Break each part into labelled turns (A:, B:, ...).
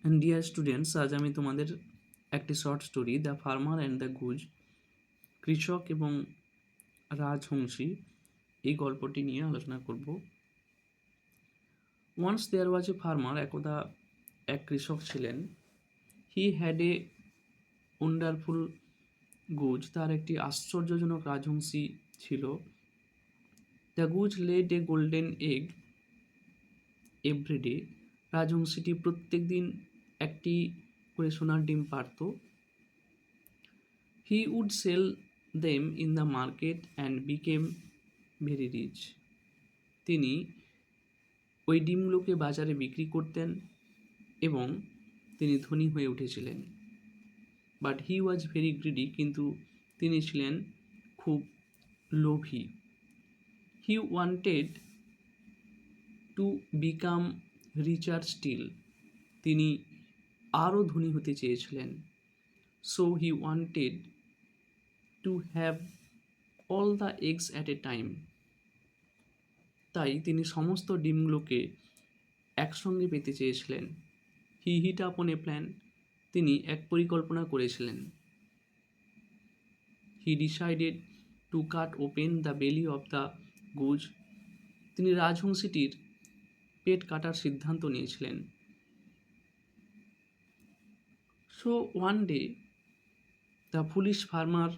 A: Dear students, আজ আমি তোমাদের একটি short story the farmer and the goose, কৃষক এবং রাজহংসী, এই গল্পটি নিয়ে আলোচনা করব। Once there was a farmer, একদা এক কৃষক ছিলেন। He had a wonderful goose, তার একটি আশ্চর্যজনক রাজহংসী ছিল। The goose laid a golden egg everyday, রাজহংসীটি প্রত্যেক দিন একটি করে সোনার ডিম পারত। He would sell them in the market and became very rich. তিনি ওই ডিমগুলোকে বাজারে বিক্রি করতেন এবং তিনি ধনী হয়ে উঠেছিলেন। But he was very greedy, কিন্তু তিনি ছিলেন খুব লোভী। He wanted to become richer still, তিনি আরও ধনী হতে চেয়েছিলেন। So he wanted to have all the eggs at a time, তাই তিনি সমস্ত ডিমগুলোকে একসঙ্গে পেতে চেয়েছিলেন। হি হিট আপন এ প্ল্যান, তিনি এক পরিকল্পনা করেছিলেন। He decided to cut open the belly of the goose, তিনি রাজহংসীটির পেট কাটার সিদ্ধান্ত নিয়েছিলেন। So one day the foolish farmer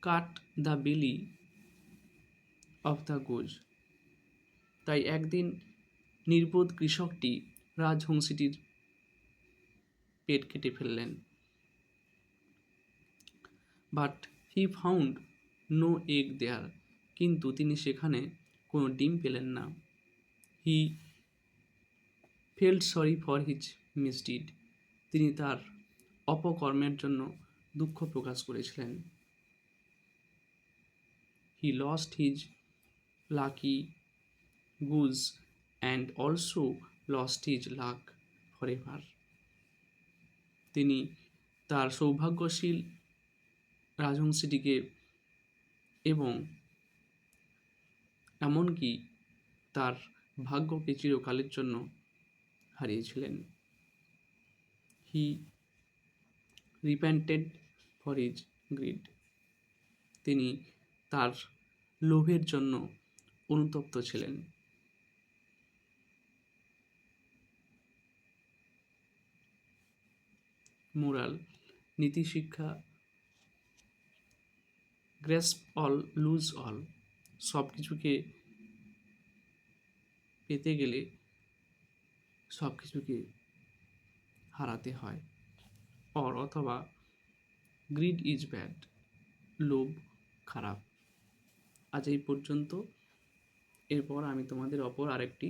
A: cut the belly of the goose, তাই একদিন নির্বোধ কৃষকটি রাজহংসীটির পেট কেটে ফেললেন। But he found no egg there, কিন্তু তিনি সেখানে কোনো ডিম পেলেন না। He felt sorry for his misdeed, তিনি তার অপকর্মের জন্য দুঃখ প্রকাশ করেছিলেন। He lost his lucky Goodge and also lost his luck for ever, তিনি তার সৌভাগ্যশীল রাজহংসীটিকে এবং এমনকি তার ভাগ্যকে চিরকালের জন্য হারিয়েছিলেন। হি রিপেন্টেড ফর হিজ গ্রিড, তিনি তার লোভের জন্য অনুতপ্ত ছিলেন। মোরাল, নীতি শিক্ষা, গ্রেসপ অল লুজ অল, সব কিছুকে পেতে গেলে সব কিছুকে হারাতে হয়। অথবা গ্রিড ইজ ব্যাড, লোভ খারাপ। আজ এই পর্যন্ত। এরপর আমি তোমাদের অপর আরেকটি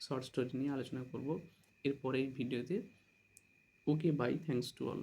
A: শর্ট স্টোরি নিয়ে আলোচনা করব এরপরে এই ভিডিওতে। ওকে, বাই, থ্যাংকস টু অল।